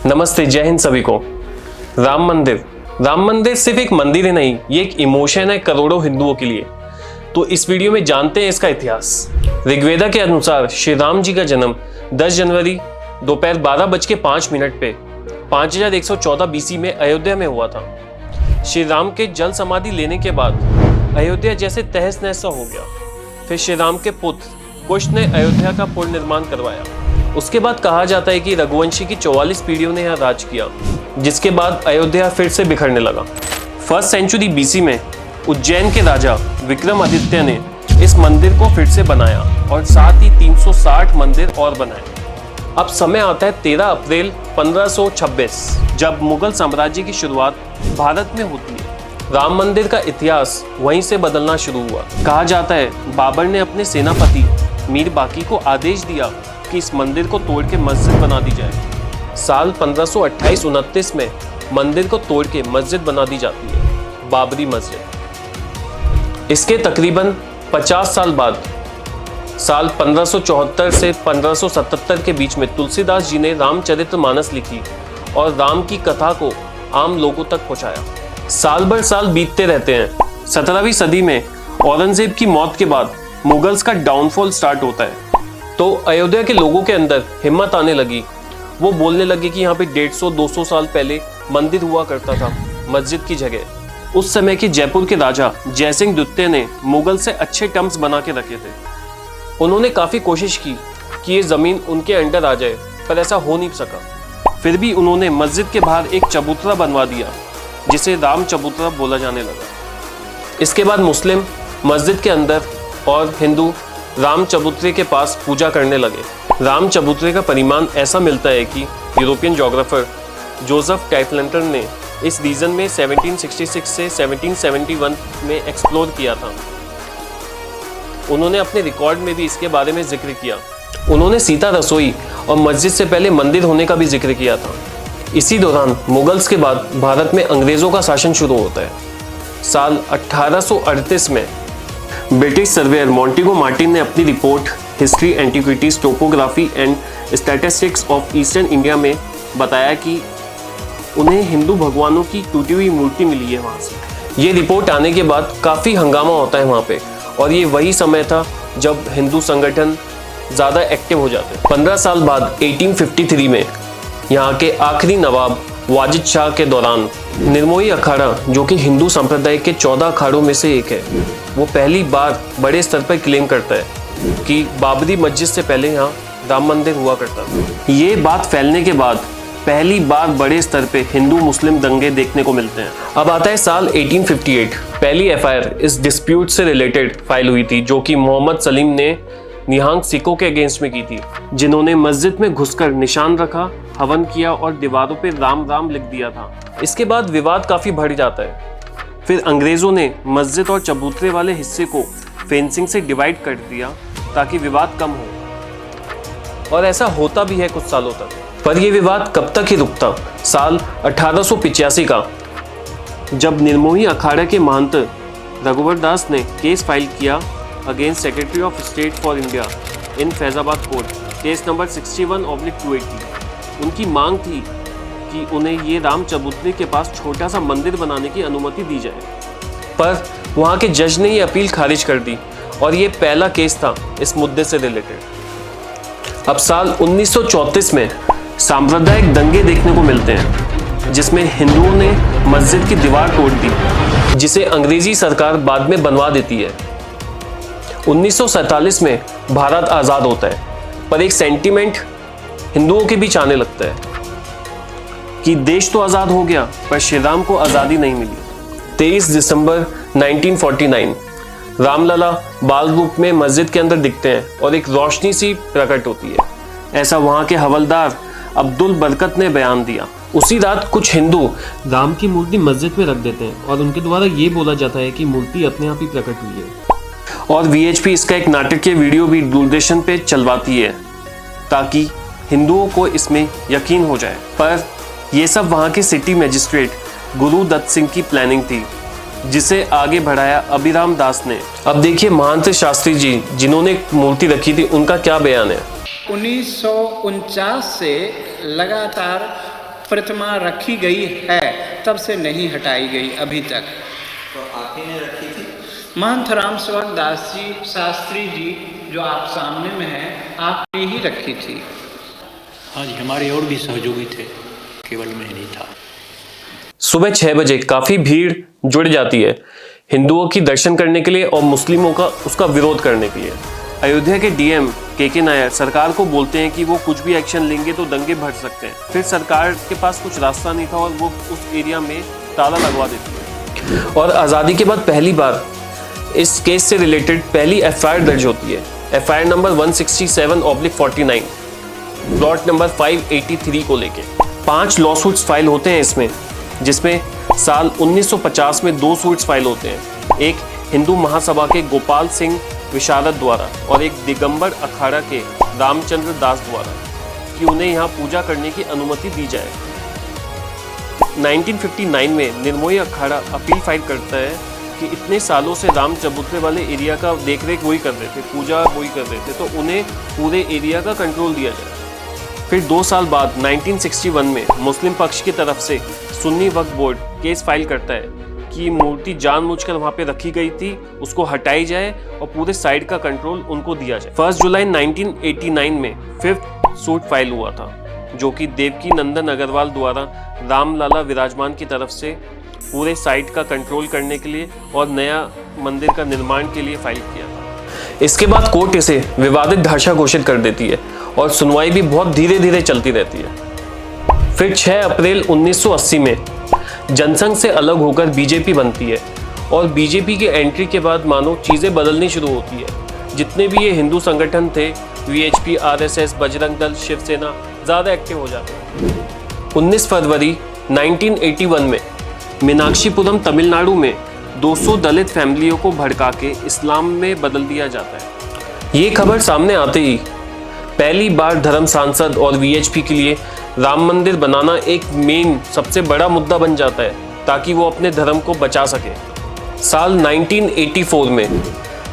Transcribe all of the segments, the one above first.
नमस्ते, जय हिंद सभी को। राम मंदिर सिर्फ एक मंदिर ही नहीं, ये एक इमोशन है करोड़ों हिंदुओं के लिए। तो इस वीडियो में जानते हैं इसका इतिहास। ऋग्वेदा के अनुसार श्री राम जी का जन्म 10 जनवरी दोपहर 12:05 पे 5114 बीसी में अयोध्या में हुआ था। श्री राम के जल समाधि लेने के बाद अयोध्या जैसे तहस नहस सा हो गया। फिर श्री राम के पुत्र कुश ने अयोध्या का पुनर्निर्माण करवाया। उसके बाद कहा जाता है कि रघुवंशी की 44 पीढ़ियों ने यहाँ राज किया, जिसके बाद अयोध्या फिर से बिखरने लगा। फर्स्ट सेंचुरी बीसी में उज्जैन के राजा विक्रमादित्य ने इस मंदिर को फिर से बनाया और साथ ही 360 मंदिर और बनाए। अब समय आता है 13 अप्रैल 1526, जब मुगल साम्राज्य की शुरुआत भारत में होती है। राम मंदिर का इतिहास वहीं से बदलना शुरू हुआ। कहा जाता है बाबर ने अपने सेनापति मीर बाकी को आदेश दिया कि इस मंदिर को तोड़ के मस्जिद बना दी जाए। साल 1528-29 में मंदिर को तोड़ के मस्जिद बना दी जाती है, बाबरी मस्जिद। इसके तकरीबन 50 साल बाद साल 1574 से 1577 के बीच में तुलसीदास जी ने रामचरितमानस लिखी और राम की कथा को आम लोगों तक पहुंचाया। साल भर साल बीतते रहते हैं। 17वीं सदी में औरंगजेब की मौत के बाद मुगल्स का डाउनफॉल स्टार्ट होता है, तो अयोध्या के लोगों के अंदर हिम्मत आने लगी। वो बोलने लगे कि यहाँ पे 150-200 साल पहले मंदिर हुआ करता था, मस्जिद की जगह। उस समय के जयपुर के राजा जयसिंह द्वितीय ने मुगल से अच्छे टर्म्स बना के रखे थे। उन्होंने काफ़ी कोशिश की कि ये ज़मीन उनके अंडर आ जाए, पर ऐसा हो नहीं सका। फिर भी उन्होंने मस्जिद के बाहर एक चबूतरा बनवा दिया, जिसे राम चबूतरा बोला जाने लगा। इसके बाद मुस्लिम मस्जिद के अंदर और हिंदू राम चबूतरे के पास पूजा करने लगे। राम चबूतरे का परिमाण ऐसा मिलता है कि यूरोपियन जोग्राफर जोसेफ टाइफलेंटर ने इस रीजन में 1766 से 1771 में एक्सप्लोर किया था। उन्होंने अपने रिकॉर्ड में भी इसके बारे में जिक्र किया। उन्होंने सीता रसोई और मस्जिद से पहले मंदिर होने का भी जिक्र किया था। इसी दौरान मुगल्स के बाद भारत में अंग्रेजों का शासन शुरू होता है। साल 1838 में ब्रिटिश सर्वेयर मॉन्टेगो मार्टिन ने अपनी report history antiquities topography and statistics of eastern India में बताया कि उन्हें हिंदू भगवानों की टूटी हुई मूर्ति मिली है वहाँ से। ये रिपोर्ट आने के बाद काफ़ी हंगामा होता है वहाँ पे, और ये वही समय था जब हिंदू संगठन ज़्यादा एक्टिव हो जाते हैं। 15 साल बाद 1853 में यहाँ के आखिरी नवाब वाजिद शाह के दौरान निर्मोही अखाड़ा, जो कि हिंदू संप्रदाय के 14 अखाड़ों में से एक है, वो पहली बार बड़े स्तर पर क्लेम करता है कि बाबरी मस्जिद से पहले यहाँ राम मंदिर हुआ करता था। ये बात फैलने के बाद पहली बार बड़े स्तर पे हिंदू मुस्लिम दंगे देखने को मिलते हैं। अब आता है साल 1858। पहली एफआईआर इस डिस्प्यूट से रिलेटेड फाइल हुई थी, जो कि मोहम्मद सलीम ने निहंग सिखों के अगेंस्ट में की थी, जिन्होंने मस्जिद में घुसकर निशान रखा, हवन किया और दीवारों पे राम राम लिख दिया था। इसके बाद विवाद काफी बढ़ जाता है। फिर अंग्रेजों ने मस्जिद और चबूतरे वाले हिस्से को फेंसिंग से डिवाइड कर दिया ताकि विवाद कम हो, और ऐसा होता भी है कुछ सालों तक। पर यह विवाद कब तक ही रुकता? साल 1885 का, जब निर्मोही अखाड़ा के महंत रघुवर दास ने केस फाइल किया against secretary of state for India in Faizabad court, case number 61/280। उनकी मांग थी कि उन्हें ये राम चबूतरे के पास छोटा सा मंदिर बनाने की अनुमति दी जाए, पर वहाँ के जज ने ये अपील खारिज कर दी, और ये पहला केस था इस मुद्दे से रिलेटेड। अब साल 1934 में सांप्रदायिक दंगे देखने को मिलते हैं, जिसमें हिंदुओं ने मस्जिद की दीवार तोड़ दी, जिसे अंग्रेजी सरकार बाद में बनवा देती है। 1947 में भारत आज़ाद होता है, पर एक सेंटीमेंट हिंदुओं के बीच आने लगता है कि देश तो आज़ाद हो गया, पर श्री राम को आज़ादी नहीं मिली। 23 दिसंबर 1949 रामलला बाल रूप में मस्जिद के अंदर दिखते हैं और एक रोशनी सी प्रकट होती है, ऐसा वहाँ के हवलदार अब्दुल बरकत ने बयान दिया। उसी रात कुछ हिंदू राम की मूर्ति मस्जिद में रख देते हैं और उनके द्वारा ये बोला जाता है कि मूर्ति अपने आप ही प्रकट हुई है, और वीएचपी इसका एक नाटकीय वीडियो भी दूरदर्शन पे चलवाती है ताकि हिंदुओं को इसमें यकीन हो जाए। पर यह सब वहाँ के सिटी मजिस्ट्रेट गुरु दत्त सिंह की प्लानिंग थी, जिसे आगे बढ़ाया अभिराम दास ने। अब देखिए महंत शास्त्री जी, जिन्होंने मूर्ति रखी थी, उनका क्या बयान है। 1949 से लगातार प्रतिमा रखी गई है, तब से नहीं हटाई गई अभी तक। तो आप ही ने रखी थी? महंत राम सेवक दास जी शास्त्री जी जो आप सामने में हैं, आपने ही रखी थी। हाँ जी, हमारे और भी सहयोगी थे, केवल मैं नहीं था। सुबह 6 बजे काफी भीड़ जुड़ जाती है हिंदुओं की दर्शन करने के लिए और मुस्लिमों का उसका विरोध करने के लिए। अयोध्या के डीएम के नायर सरकार को बोलते हैं कि वो कुछ भी एक्शन लेंगे तो दंगे भड़ सकते हैं। फिर सरकार के पास कुछ रास्ता नहीं था और वो उस एरिया में ताला लगवा देती है। और आज़ादी के बाद पहली बार इस केस से रिलेटेड पहली एफआईआर दर्ज होती है। एफआईआर नंबर 167/49 प्लॉट नंबर 583 को लेके 5 लॉ सूट्स फाइल होते हैं इसमें, जिसमें साल 1950 में 2 सूट्स फाइल होते हैं। एक हिंदू महासभा के गोपाल सिंह विशारद द्वारा और एक दिगंबर अखाड़ा के रामचंद्र दास द्वारा कि उन्हें यहाँ पूजा करने की अनुमति दी जाए। 1959 में निर्मोही अखाड़ा अपील फाइल करता है कि इतने सालों से राम चबूतरे वाले एरिया का देखरेख वही कर रहे थे, पूजा वही कर रहे थे, तो उन्हें पूरे एरिया का कंट्रोल दिया जाए। फिर 2 साल बाद 1961 में मुस्लिम पक्ष की तरफ से सुन्नी वक्फ बोर्ड केस फाइल करता है कि मूर्ति जानबूझकर वहां पे रखी गई थी, उसको हटाई जाए और पूरे साइड का कंट्रोल उनको दिया जाए। 1 जुलाई 1989 में 5th सूट फाइल हुआ था, जो कि देवकी नंदन अग्रवाल द्वारा रामलाला विराजमान की तरफ से पूरे साइट का कंट्रोल करने के लिए और नया मंदिर का निर्माण के लिए फाइल किया था। इसके बाद कोर्ट इसे विवादित ढांचा घोषित कर देती है और सुनवाई भी बहुत धीरे धीरे चलती रहती है। फिर 6 अप्रैल 1980 में जनसंघ से अलग होकर बीजेपी बनती है और बीजेपी के एंट्री के बाद मानो चीज़ें बदलनी शुरू होती है। जितने भी ये हिंदू संगठन थे, वीएचपी, आरएसएस, बजरंग दल, शिवसेना, ज़्यादा एक्टिव हो जाते हैं। 19 फरवरी 1981 में मीनाक्षीपुरम तमिलनाडु में 200 दलित फैमिलियों को भड़का के इस्लाम में बदल दिया जाता है। ये खबर सामने आते ही पहली बार धर्म सांसद और वीएचपी के लिए राम मंदिर बनाना एक मेन सबसे बड़ा मुद्दा बन जाता है, ताकि वो अपने धर्म को बचा सके। साल 1984 में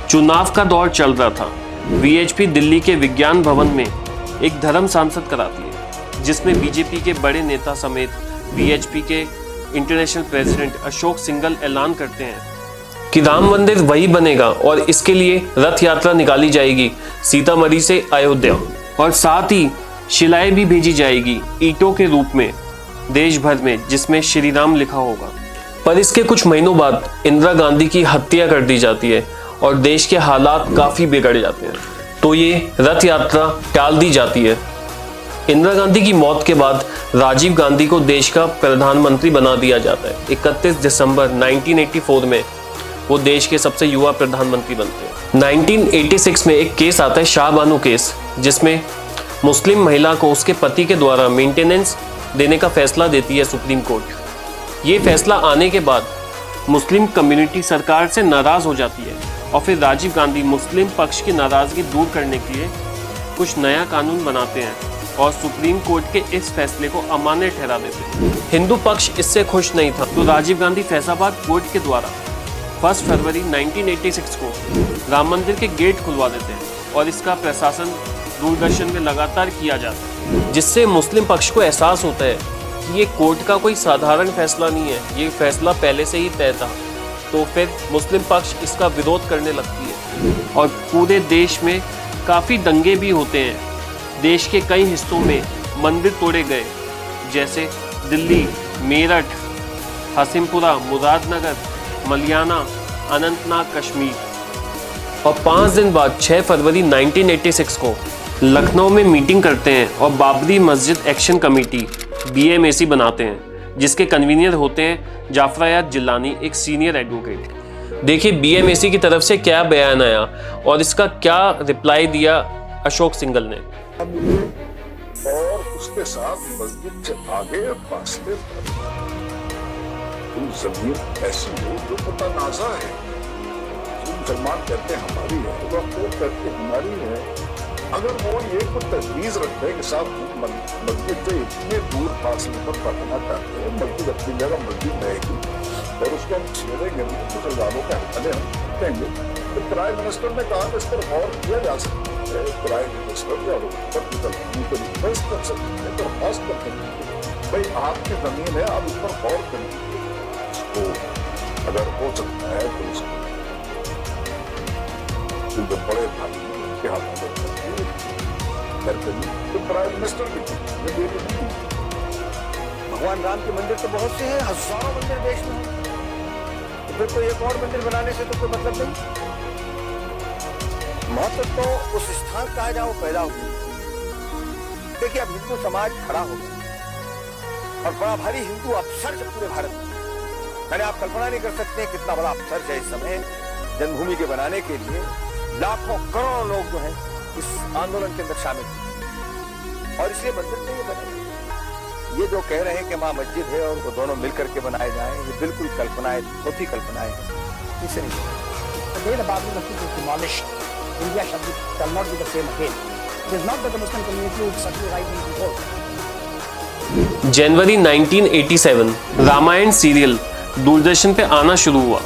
चुनाव का दौर चल रहा था। वीएचपी दिल्ली के विज्ञान भवन में एक धर्म सांसद कराती है, जिसमें बीजेपी के बड़े नेता समेत वीएचपी के इंटरनेशनल प्रेसिडेंट अशोक सिंघल ऐलान करते हैं कि राम मंदिर वही बनेगा और इसके लिए रथ यात्रा निकाली जाएगी सीतामढ़ी से अयोध्या, और साथ ही शिलाएं भी भेजी जाएगी ईंटों के रूप में देश भर में, जिसमें श्री राम लिखा होगा। पर इसके कुछ महीनों बाद इंदिरा गांधी की हत्या कर दी जाती है और देश के हालात काफी बिगड़ जाते हैं, तो ये रथ यात्रा टाल दी जाती है। इंदिरा गांधी की मौत के बाद राजीव गांधी को देश का प्रधानमंत्री बना दिया जाता है। 31 दिसंबर 1984 में वो देश के सबसे युवा प्रधानमंत्री बनते हैं। 1986 में एक केस आता है, शाहबानू केस, जिसमें मुस्लिम महिला को उसके पति के द्वारा मेंटेनेंस देने का फैसला देती है सुप्रीम कोर्ट। ये फैसला आने के बाद मुस्लिम कम्युनिटी सरकार से नाराज हो जाती है और फिर राजीव गांधी मुस्लिम पक्ष की नाराजगी दूर करने के लिए कुछ नया कानून बनाते हैं और सुप्रीम कोर्ट के इस फैसले को अमान्य ठहरा देते हैं। हिंदू पक्ष इससे खुश नहीं था, तो राजीव गांधी फैसलाबाद कोर्ट के द्वारा 1 फरवरी 1986 को राम मंदिर के गेट खुलवा देते हैं और इसका प्रशासन दूरदर्शन में लगातार किया जाता है, जिससे मुस्लिम पक्ष को एहसास होता है कि ये कोर्ट का कोई साधारण फैसला नहीं है, ये फैसला पहले से ही तय था। तो फिर मुस्लिम पक्ष इसका विरोध करने लगती है और पूरे देश में काफ़ी दंगे भी होते हैं। देश के कई हिस्सों में मंदिर तोड़े गए, जैसे दिल्ली, मेरठ, हसीमपुरा, मुरादनगर, मलियाना, अनंतनाग, कश्मीर। और 5 दिन बाद 6 फरवरी 1986 को लखनऊ में मीटिंग करते हैं और बाबरी मस्जिद एक्शन कमेटी BMAC बनाते हैं, जिसके कन्वीनियर होते हैं जाफरायात जिलानी, एक सीनियर एडवोकेट। देखिए BMAC की तरफ से क्या बयान आया और इसका क्या रिप्लाई दिया अशोक सिंघल ने। और उसके साथ मस्जिद से आगे फासले पर जमीन ऐसी हो जो पता नाजा है। मुसलमान कहते हैं हमारी है, तो कहते हैं हमारी है। अगर वो ये कुछ तजवीज रखते हैं कि साहब मस्जिद से इतने दूर फासले पर रखना चाहते हैं, मस्जिद अपनी जगह मस्जिद रहेगी और उसको हम छेड़ेंगे मुसलमानों के हवाले हम देंगे, तो प्राइम मिनिस्टर ने कहा कि इस पर गौर किया जा सकता है। प्राइम मिनिस्टर या रिक्वेस्ट कर सकते हैं, दरख्वास्त कर सकते हैं। भाई आपकी जमीन है, आप इस पर गौर करिए। इसको अगर हो सकता है तो इसको जो बड़े भाई उनके हाथों में तो प्राइम मिनिस्टर भी भगवान राम के मंदिर तो बहुत से हैं, हजारों मंदिर देश में हैं। तो फिर तो एक और मंदिर बनाने से तो कोई मतलब नहीं। महत्व तो उस स्थान का है जहां वो पैदा हुए। देखिए अब हिंदू समाज खड़ा हो गया और बड़ा भारी हिंदू अपसर्ज पूरे भारत में। मैंने आप कल्पना नहीं कर सकते कितना बड़ा अपसर्ज है इस समय जन्मभूमि के बनाने के लिए। लाखों करोड़ों लोग जो हैं इस आंदोलन के अंदर शामिल हैं और इसलिए मंदिर नहीं बने। ये जो कह रहे हैं कि मां मस्जिद है और वो दोनों मिलकर के बनाए जाएं, ये बिल्कुल कल्पनाएं, खोटी कल्पनाएं हैं। इसे नहीं India shall not be the same again. It is not that the Muslim community would suddenly rise and revolt. जनवरी 1987 रामायण सीरियल दूरदर्शन पे आना शुरू हुआ,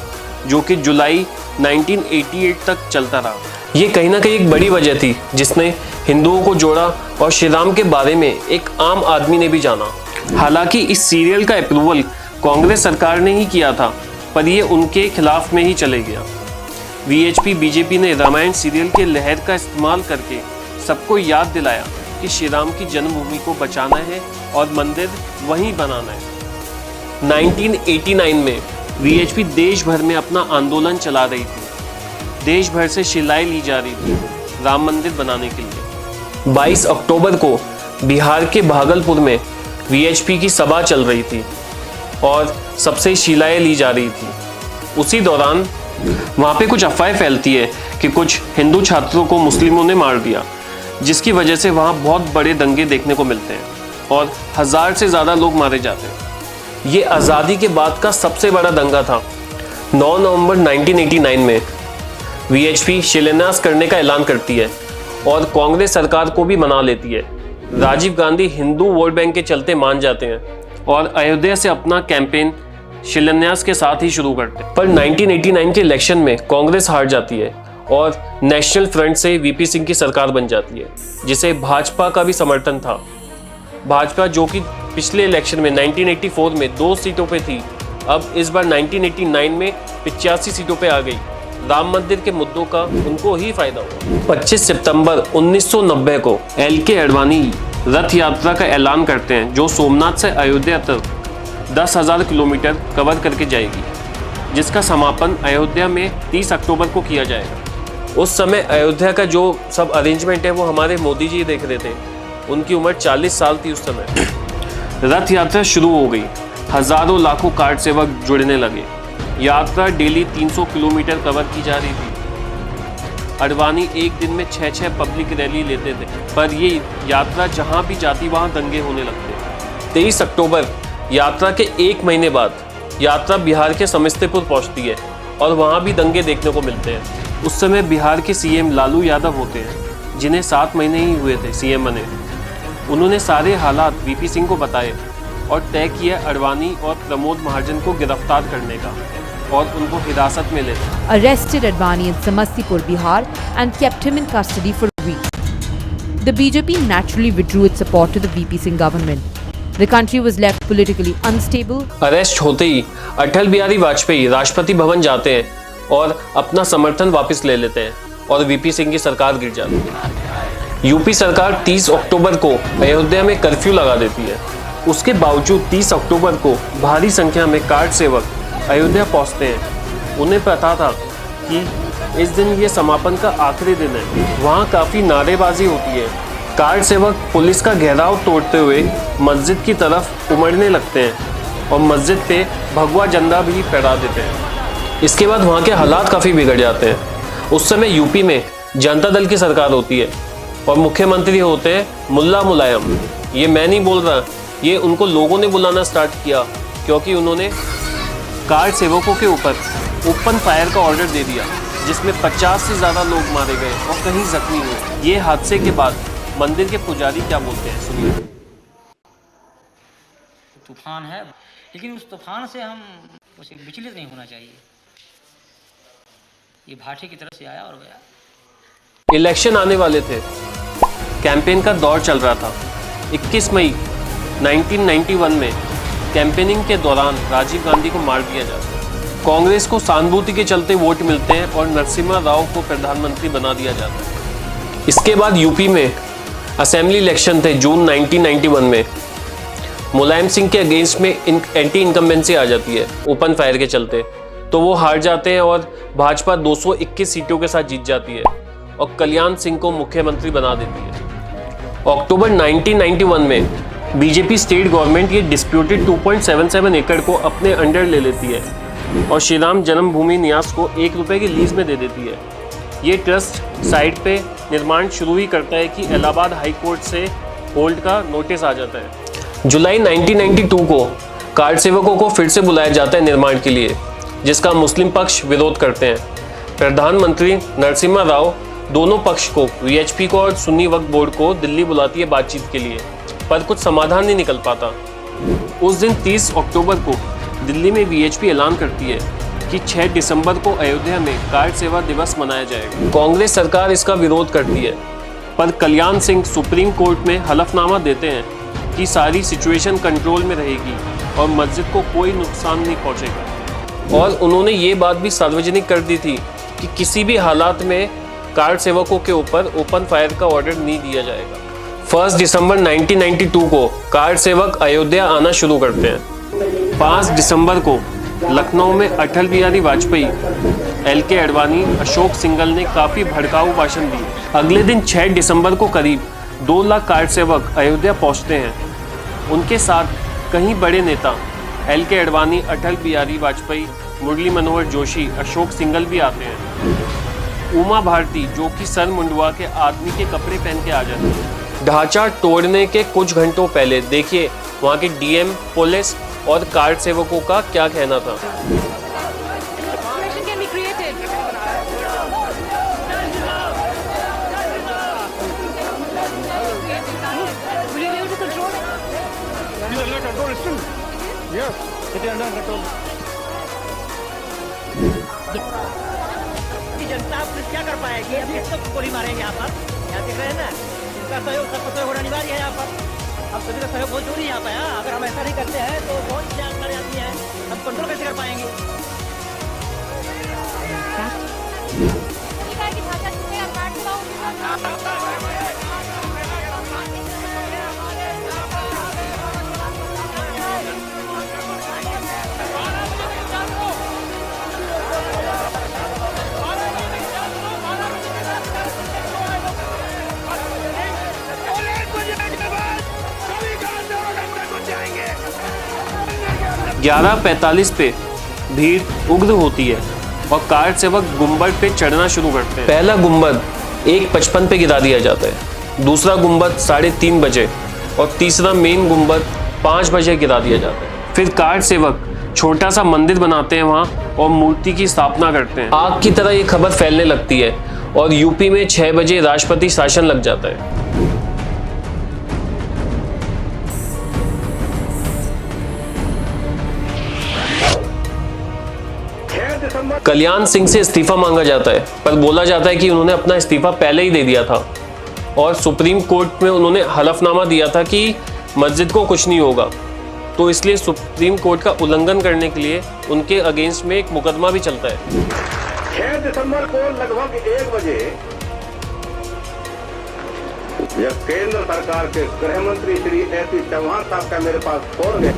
जो कि जुलाई 1988 तक चलता रहा। ये कहीं ना कहीं एक बड़ी वजह थी जिसने हिंदुओं को जोड़ा और श्री राम के बारे में एक आम आदमी ने भी जाना। हालांकि इस सीरियल का अप्रूवल कांग्रेस सरकार ने ही किया था, पर ये उनके खिलाफ में ही चले गया। वीएचपी बीजेपी ने रामायण सीरियल के लहर का इस्तेमाल करके सबको याद दिलाया कि श्री राम की जन्मभूमि को बचाना है और मंदिर वहीं बनाना है। 1989 में वीएचपी देश भर में अपना आंदोलन चला रही थी। देश भर से शिलाएं ली जा रही थी राम मंदिर बनाने के लिए। 22 अक्टूबर को बिहार के भागलपुर में वीएचपी की सभा चल रही थी और सबसे शिलाएं ली जा रही थी। उसी दौरान वहाँ पे कुछ अफवाहें फैलती है कि कुछ हिंदू छात्रों को मुस्लिमों ने मार दिया, जिसकी वजह से वहाँ बहुत बड़े दंगे देखने को मिलते हैं और 1000 से ज़्यादा लोग मारे जाते हैं। ये आज़ादी के बाद का सबसे बड़ा दंगा था। 9 नवंबर 1989 में वीएचपी शिलान्यास करने का ऐलान करती है और कांग्रेस सरकार को भी मना लेती है। राजीव गांधी हिंदू वोट बैंक के चलते मान जाते हैं और अयोध्या से अपना कैंपेन शिलान्यास के साथ ही शुरू करते हैं। पर 1989 के इलेक्शन में कांग्रेस हार जाती है और नेशनल फ्रंट से वीपी सिंह की सरकार बन जाती है, जिसे भाजपा का भी समर्थन था। भाजपा जो कि पिछले इलेक्शन में 1984 में 2 सीटों पे थी, अब इस बार 1989 में 85 सीटों पे आ गई। राम मंदिर के मुद्दों का उनको ही फायदा हुआ। 25 सितंबर 1990 को एल.के. आडवाणी रथ यात्रा का ऐलान करते हैं, जो सोमनाथ से अयोध्या तक 10,000 किलोमीटर कवर करके जाएगी, जिसका समापन अयोध्या में 30 अक्टूबर को किया जाएगा। उस समय अयोध्या का जो सब अरेंजमेंट है वो हमारे मोदी जी देख रहे थे। उनकी उम्र 40 साल थी उस समय। रथ यात्रा शुरू हो गई, हजारों लाखों कार्ड सेवक जुड़ने लगे। यात्रा डेली 300 किलोमीटर कवर की जा रही थी। आडवाणी एक दिन में 6 पब्लिक रैली लेते थे, पर ये यात्रा जहाँ भी जाती वहाँ दंगे होने लगते। 23 अक्टूबर यात्रा के 1 महीने बाद यात्रा बिहार के समस्तीपुर पहुँचती है और वहाँ भी दंगे देखने को मिलते हैं। उस समय बिहार के सीएम लालू यादव होते हैं, जिन्हें 7 महीने ही हुए थे सीएम बने। उन्होंने सारे हालात वीपी सिंह को बताए और तय किया आडवाणी और प्रमोद महाजन को गिरफ्तार करने का और उनको हिरासत में लेना। Arrested Advani in Samastipur, Bihar and kept him in custody for a week. The BJP naturally withdrew its support to the VP Singh government. The country was left politically unstable. Arrest होते ही अटल बिहारी वाजपेयी राष्ट्रपति भवन जाते हैं और अपना समर्थन वापस ले लेते हैं और वीपी सिंह की सरकार गिर जाती है। यूपी सरकार 30 अक्टूबर को अयोध्या में कर्फ्यू लगा देती है। उसके बावजूद 30 अक्टूबर को भारी संख्या में कार्ड सेवक अयोध्या पहुंचते हैं। उन्हें पता था कि इस दिन ये समापन का आखिरी दिन है। वहाँ काफ़ी नारेबाजी होती है। कार्ड सेवक पुलिस का घेराव तोड़ते हुए मस्जिद की तरफ उमड़ने लगते हैं और मस्जिद पे भगवा झंडा भी फहरा देते हैं। इसके बाद वहाँ के हालात काफ़ी बिगड़ जाते हैं। उस समय यूपी में जनता दल की सरकार होती है और मुख्यमंत्री होते हैं मुल्ला मुलायम। ये मैं नहीं बोल रहा, ये उनको लोगों ने बुलाना स्टार्ट किया, क्योंकि उन्होंने कार्ड सेवकों के ऊपर ओपन फायर का ऑर्डर दे दिया, जिसमें 50 से ज़्यादा लोग मारे गए और कहीं जख्मी हुए। ये हादसे के बाद मंदिर के पुजारी क्या बोलते हैं, सुनिए। तूफान है, लेकिन उस तूफान से हम उसे विचलित नहीं होना चाहिए। ये भाटे की तरफ से आया और गया। इलेक्शन आने वाले थे, कैंपेन का दौर चल रहा था। 21 मई 1991 में कैंपेनिंग के दौरान राजीव गांधी को मार दिया जाता है। कांग्रेस को सहानुभूति के चलते वोट मिलते हैं और नरसिम्हा राव को प्रधानमंत्री बना दिया जाता है। इसके बाद यूपी में असेंबली इलेक्शन थे जून 1991 में। मुलायम सिंह के अगेंस्ट में एंटी इनकम्बेंसी आ जाती है ओपन फायर के चलते, तो वो हार जाते हैं और भाजपा 221 सीटों के साथ जीत जाती है और कल्याण सिंह को मुख्यमंत्री बना देती है। अक्टूबर 1991 में बीजेपी स्टेट गवर्नमेंट ये डिस्प्यूटेड 2.77 एकड़ को अपने अंडर ले लेती है और श्री राम जन्मभूमि न्यास को ₹1 की लीज में दे देती है। ये ट्रस्ट साइट पे निर्माण शुरू ही करता है कि इलाहाबाद हाई कोर्ट से होल्ड का नोटिस आ जाता है। जुलाई 1992 को कार्ड सेवकों को फिर से बुलाया जाता है निर्माण के लिए, जिसका मुस्लिम पक्ष विरोध करते हैं। प्रधानमंत्री नरसिम्हा राव दोनों पक्ष को, वीएचपी को और सुन्नी वक्फ बोर्ड को दिल्ली बुलाती है बातचीत के लिए, पर कुछ समाधान नहीं निकल पाता। उस दिन 30 अक्टूबर को दिल्ली में वीएचपी ऐलान करती है कि 6 दिसंबर को अयोध्या में कार्ड सेवा दिवस मनाया जाएगा। कांग्रेस सरकार इसका विरोध करती है, पर कल्याण सिंह सुप्रीम कोर्ट में हलफनामा देते हैं कि सारी सिचुएशन कंट्रोल में रहेगी और मस्जिद को कोई नुकसान नहीं पहुंचेगा। और उन्होंने ये बात भी सार्वजनिक कर दी थी कि किसी भी हालात में कार्ड सेवकों के ऊपर ओपन फायर का ऑर्डर नहीं दिया जाएगा। 1 दिसंबर 1992 को कार्ड सेवक अयोध्या आना शुरू करते हैं। 5 दिसंबर को लखनऊ में अटल बिहारी वाजपेयी, LK अडवाणी, अशोक सिंघल ने काफ़ी भड़काऊ भाषण दिए। अगले दिन 6 दिसंबर को करीब 2 लाख कार्ड सेवक अयोध्या पहुंचते हैं। उनके साथ कई बड़े नेता LK अडवाणी, अटल बिहारी वाजपेयी, मुरली मनोहर जोशी, अशोक सिंघल भी आते हैं। उमा भारती, जो कि सर मुंडवा के आदमी के कपड़े पहन के आ जाती है। ढांचा तोड़ने के कुछ घंटों पहले देखिए वहाँ के डीएम, पुलिस और कार्ड सेवकों का क्या कहना था। जनता पुलिस क्या कर पाएगी? अब किसको गोली मारेंगे यहाँ पर? यहाँ देख रहे हैं ना, इनका सहयोग, सबका सहयोग होना अनिवार्य है यहाँ पर। अब सभी का सहयोग बहुत जरूरी है यहाँ पे। अगर हम ऐसा नहीं करते हैं तो बहुत जानकारी आती है, हम कंट्रोल कैसे कर पाएंगे? ग्यारह 45 पे भीड़ उग्र होती है और कार्ड सेवक गुंबद पे चढ़ना शुरू करते हैं। पहला गुंबद 1:55 पे गिरा दिया जाता है, दूसरा गुंबद 3:30 बजे और तीसरा मेन गुंबद 5 बजे गिरा दिया जाता है। फिर कार्ड सेवक छोटा सा मंदिर बनाते हैं वहाँ और मूर्ति की स्थापना करते हैं। आग की तरह ये खबर फैलने लगती है और यूपी में 6 बजे राष्ट्रपति शासन लग जाता है। कल्याण सिंह से इस्तीफा मांगा जाता है, पर बोला जाता है कि उन्होंने अपना इस्तीफा पहले ही दे दिया था और सुप्रीम कोर्ट में उन्होंने हलफनामा दिया था कि मस्जिद को कुछ नहीं होगा, तो इसलिए सुप्रीम कोर्ट का उल्लंघन करने के लिए उनके अगेंस्ट में एक मुकदमा भी चलता है। 6 दिसंबर को लगभग 1 बजे जब केंद्र सरकार के गृह मंत्री श्री S.C. चौहान साहब का मेरे पास फोन गया,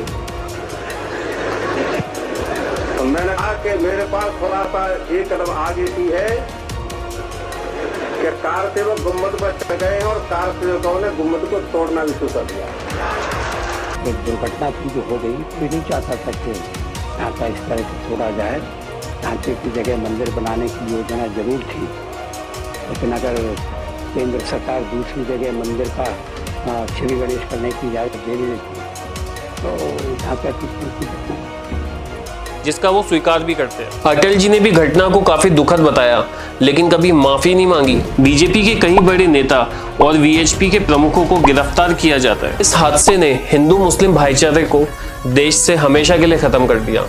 तो मैंने कहा कि मेरे पास थोड़ा सा एक कदम आगे की है कि कार सेवक गुम्बद पर चढ़ गए और कार सेवकों ने गुम्बद को तोड़ना भी शुरू कर दिया। एक दुर्घटना थी जो हो गई, कोई नहीं चाहता था कि ढांचा इस तरह से तोड़ा जाए। ढांचे की जगह मंदिर बनाने की योजना जरूर थी, लेकिन अगर केंद्र सरकार दूसरी जगह मंदिर का श्री गणेश करने की इजाजत दे रही थी तो ढांचा की जिसका वो स्वीकार भी करते हैं। अटल जी ने भी घटना को काफी दुखद बताया, लेकिन कभी माफी नहीं मांगी। बीजेपी के कई बड़े नेता और वीएचपी के प्रमुखों को गिरफ्तार किया जाता है। इस हादसे ने हिंदू मुस्लिम भाईचारे को देश से हमेशा के लिए खत्म कर दिया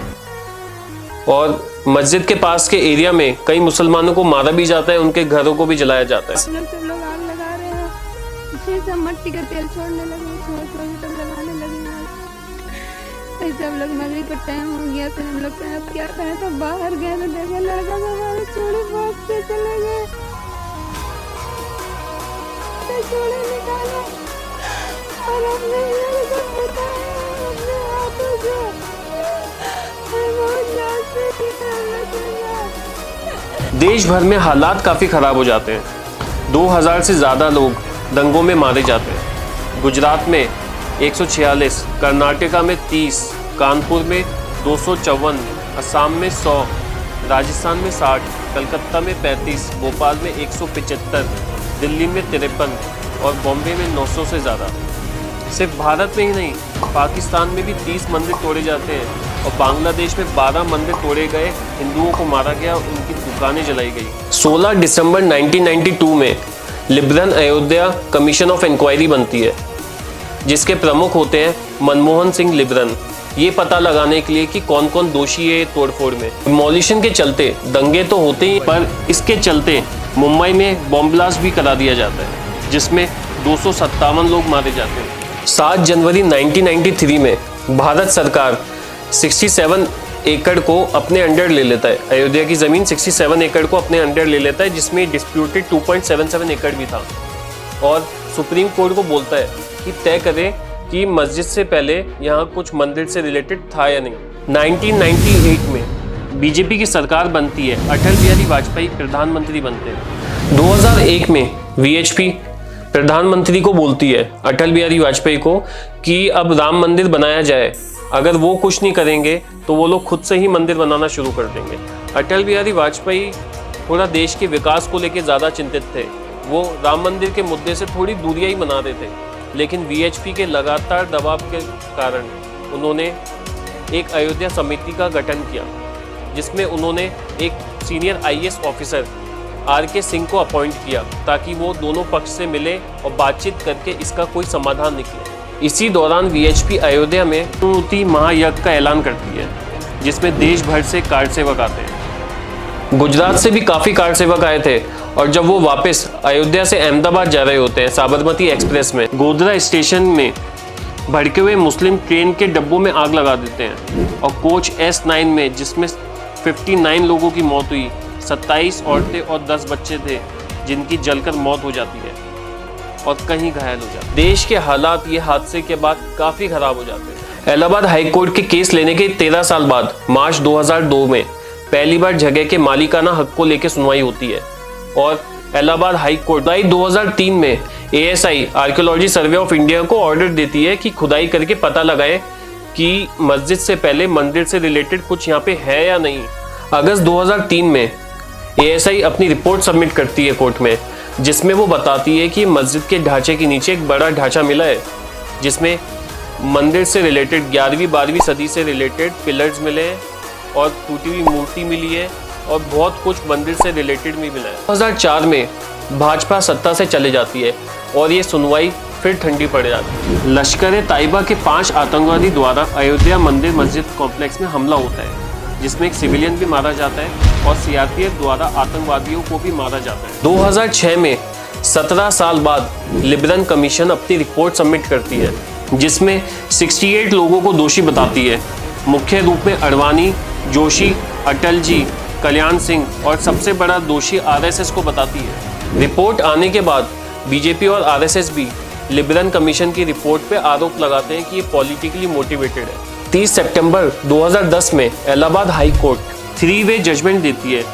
और मस्जिद के पास के एरिया में कई मुसलमानों को मारा भी जाता है, उनके घरों को भी जलाया जाता है। लोग आग लगा रहे हैं, मट्टी का तेल छोड़ने लगे, लगाने लगे। ऐसे हम लोग नगरी पर टाइम हो गया, फिर हम लोग कहे अब क्या करें, तो बाहर गए तो देखे लड़का सब हमारे चूड़ी बांध के चले गए, तो चूड़ी निकाला और हमने ये सब बताया अपने हाथों से, बहुत जान से देश भर में हालात काफ़ी ख़राब हो जाते हैं। 2000 से ज़्यादा लोग दंगों में मारे जाते हैं। गुजरात में 146, कर्नाटका में 30, कानपुर में 254, असम में 100, राजस्थान में 60, कलकत्ता में 35, भोपाल में 175, दिल्ली में 53 और बॉम्बे में 900 से ज़्यादा। सिर्फ भारत में ही नहीं, पाकिस्तान में भी 30 मंदिर तोड़े जाते हैं और बांग्लादेश में 12 मंदिर तोड़े गए, हिंदुओं को मारा गया और उनकी दुकानें जलाई गई। 16 दिसंबर 1992 में लिबरन अयोध्या कमीशन ऑफ इंक्वायरी बनती है, जिसके प्रमुख होते हैं मनमोहन सिंह लिबरन, ये पता लगाने के लिए कि कौन कौन दोषी है तोड़फोड़ में। डिमोलिशन के चलते दंगे तो होते ही, पर इसके चलते मुंबई में बॉम्ब ब्लास्ट भी करा दिया जाता है, जिसमें 257 लोग मारे जाते हैं। 7 जनवरी 1993 में भारत सरकार 67 एकड़ को अपने अंडर ले लेता है। अयोध्या की ज़मीन 67 एकड़ को अपने अंडर ले लेता है, जिसमें डिस्प्यूटेड 2.77 एकड़ भी था, और सुप्रीम कोर्ट को बोलता है कि तय करें कि मस्जिद से पहले यहाँ कुछ मंदिर से रिलेटेड था या नहीं। 1998 में बीजेपी की सरकार बनती है, अटल बिहारी वाजपेयी प्रधानमंत्री बनते हैं। 2001 में वीएचपी प्रधानमंत्री को बोलती है, अटल बिहारी वाजपेयी को, कि अब राम मंदिर बनाया जाए। अगर वो कुछ नहीं करेंगे तो वो लोग खुद से ही मंदिर बनाना शुरू कर देंगे। अटल बिहारी वाजपेयी पूरा देश के विकास को लेकर ज़्यादा चिंतित थे। वो राम मंदिर के मुद्दे से थोड़ी दूरियां ही बना रहे थे, लेकिन वीएचपी के लगातार दबाव के कारण उन्होंने एक अयोध्या समिति का गठन किया, जिसमें उन्होंने एक senior IAS officer R K. Singh को अपॉइंट किया, ताकि वो दोनों पक्ष से मिले और बातचीत करके इसका कोई समाधान निकले। इसी दौरान वीएचपी अयोध्या में मूर्ति महायज्ञ का ऐलान करती है, जिसमें देश भर से कार सेवक आते हैं। गुजरात से भी काफ़ी कार सेवक आए थे, और जब वो वापस अयोध्या से अहमदाबाद जा रहे होते हैं साबरमती एक्सप्रेस में, गोधरा स्टेशन में भड़के हुए मुस्लिम ट्रेन के डब्बों में आग लगा देते हैं, और कोच S9 में, जिसमें 59 लोगों की मौत हुई, 27 औरतें और 10 बच्चे थे, जिनकी जलकर मौत हो जाती है और कहीं घायल हो जाते हैं। देश के हालात ये हादसे के बाद काफ़ी ख़राब हो जाते हैं। इलाहाबाद हाई कोर्ट के केस लेने के 13 साल बाद मार्च 2002 में पहली बार जगह के मालिकाना हक को लेकर सुनवाई होती है, और इलाहाबाद हाई कोर्ट 2003 में ASI archaeology survey of India को ऑर्डर देती है कि खुदाई करके पता लगाए कि मस्जिद से पहले मंदिर से रिलेटेड कुछ यहाँ पे है या नहीं। अगस्त 2003 में ASI अपनी रिपोर्ट सबमिट करती है कोर्ट में, जिसमें वो बताती है कि मस्जिद के ढांचे के नीचे एक बड़ा ढांचा मिला है, जिसमें मंदिर से रिलेटेड 11वीं-12वीं सदी से रिलेटेड पिलर्स मिले हैं और टूटी हुई मूर्ति मिली है, और बहुत कुछ मंदिर से रिलेटेड भी मिला है। 2004 में भाजपा सत्ता से चले जाती है और ये सुनवाई फिर ठंडी पड़ जाती है। लश्कर-ए-तैयबा के 5 आतंकवादी द्वारा अयोध्या मंदिर मस्जिद कॉम्प्लेक्स में हमला होता है, जिसमें एक सिविलियन भी मारा जाता है और सीआरपीएफ द्वारा आतंकवादियों को भी मारा जाता है। 2006 में 17 साल बाद लिबरन कमीशन अपनी रिपोर्ट सबमिट करती है, जिसमें 68 लोगों को दोषी बताती है, मुख्य रूप में अडवाणी, जोशी, अटल जी, कल्याण सिंह, और सबसे बड़ा दोषी आरएसएस को बताती है। रिपोर्ट आने के बाद बीजेपी और आरएसएस भी लिबरन कमीशन की रिपोर्ट पे आरोप लगाते हैं कि ये पॉलिटिकली मोटिवेटेड है। 30 सितंबर 2010 में इलाहाबाद हाई कोर्ट 3-वे जजमेंट देती है।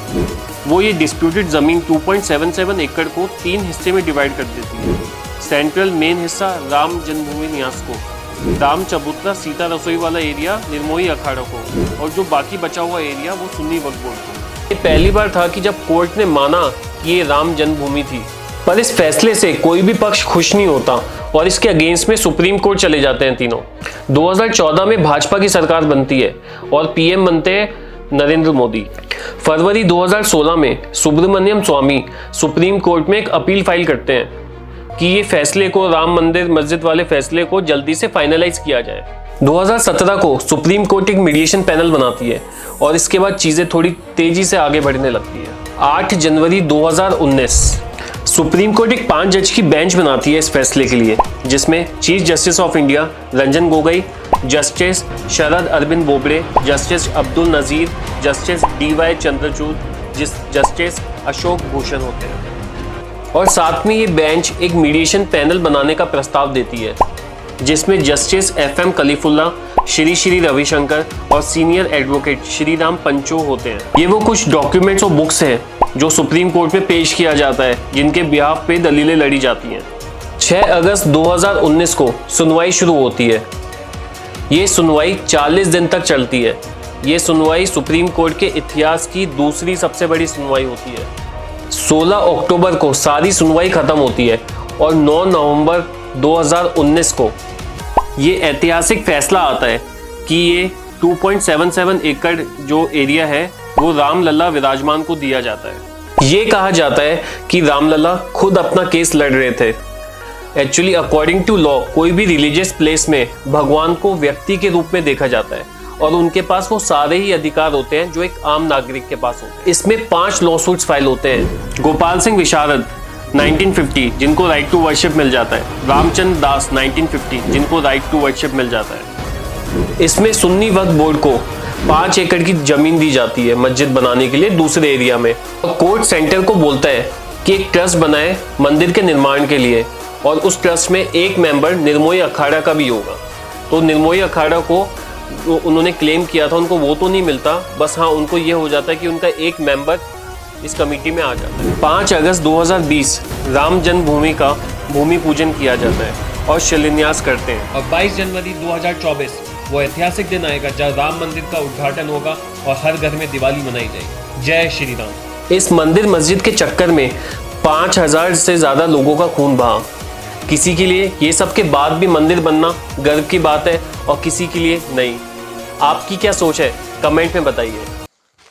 वो ये डिस्प्यूटेड ज़मीन 2.77 एकड़ को 3 हिस्से में डिवाइड कर देती है। सेंट्रल मेन हिस्सा राम जन्मभूमि न्यास को, राम चबूतरा सीता रसोई वाला एरिया निर्मोही अखाड़ा को, और जो बाकी बचा हुआ एरिया वो सुन्नी वक्फ बोर्ड को। ये पहली बार था कि जब कोर्ट ने माना कि ये राम जन्मभूमि थी, पर इस फैसले से कोई भी पक्ष खुश नहीं होता और इसके अगेंस्ट में सुप्रीम कोर्ट चले जाते हैं तीनों। 2014 में भाजपा की सरकार बनती है और पीएम बनते हैं नरेंद्र मोदी। फरवरी 2016 में सुब्रमण्यम स्वामी सुप्रीम कोर्ट में एक अपील फाइल करते हैं कि ये फैसले को, राम मंदिर मस्जिद वाले फैसले को जल्दी से फाइनलाइज किया जाए। 2017 को सुप्रीम कोर्ट एक मीडिएशन पैनल बनाती है और इसके बाद चीज़ें थोड़ी तेजी से आगे बढ़ने लगती है। 8 जनवरी 2019 सुप्रीम कोर्ट एक 5 जज की बेंच बनाती है इस फैसले के लिए, जिसमें Chief Justice of India Ranjan Gogoi, Justice Sharad Arvind Bobde, Justice Abdul Nazeer, Justice DY Chandrachud, Justice Ashok Bhushan होते हैं। और साथ में ये बेंच एक मीडिएशन पैनल बनाने का प्रस्ताव देती है जिसमें जस्टिस FM कलीफुल्ला, श्री रविशंकर और सीनियर एडवोकेट श्रीराम पंचो होते हैं। ये वो कुछ डॉक्यूमेंट्स और बुक्स हैं जो सुप्रीम कोर्ट में पेश किया जाता है जिनके बिहाफ पे दलीलें लड़ी जाती हैं। 6 अगस्त 2019 को सुनवाई शुरू होती है। ये सुनवाई 40 दिन तक चलती है। ये सुनवाई सुप्रीम कोर्ट के इतिहास की दूसरी सबसे बड़ी सुनवाई होती है। 16 अक्टूबर को सारी सुनवाई खत्म होती है और 9 नवंबर 2019 को ये ऐतिहासिक फैसला आता है कि ये 2.77 एकड़ जो एरिया है वो रामलला विराजमान को दिया जाता है। ये कहा जाता है कि रामलला खुद अपना केस लड़ रहे थे। एक्चुअली अकॉर्डिंग टू लॉ कोई भी रिलीजियस प्लेस में भगवान को व्यक्ति के रूप में देखा जाता है और उनके पास वो सारे ही अधिकार होते हैं जो एक आम नागरिक के पास होते हैं। इसमें 5 लॉसूट्स फाइल होते हैं। गोपाल सिंह विशारद 1950 जिनको राइट टू वर्शिप मिल जाता है, रामचंद्र दास 1950 जिनको राइट टू वर्शिप मिल जाता है। इसमें सुन्नी वक्फ बोर्ड को 5 एकड़ की जमीन दी जाती है मस्जिद बनाने के लिए दूसरे एरिया में। और कोर्ट सेंटर को बोलता है कि एक ट्रस्ट बनाए मंदिर के निर्माण के लिए और उस ट्रस्ट में एक मेंबर निर्मोही अखाड़ा का भी होगा। तो निर्मोही अखाड़ा को उन्होंने क्लेम किया था, उनको वो तो नहीं मिलता, बस हाँ उनको ये हो जाता है कि उनका एक मेंबर इस कमेटी में आ जाता है। 5 अगस्त 2020 राम जन्मभूमि का भूमि पूजन किया जाता है और शिलान्यास करते हैं। और 22 जनवरी 2024 वो ऐतिहासिक दिन आएगा जब राम मंदिर का उद्घाटन होगा और हर घर में दिवाली मनाई जाएगी। जय श्री राम। इस मंदिर मस्जिद के चक्कर में 5000 से ज़्यादा लोगों का खून बहा। किसी के लिए ये सब के बाद भी मंदिर बनना गर्व की बात है और किसी के लिए नहीं। आपकी क्या सोच है कमेंट में बताइए।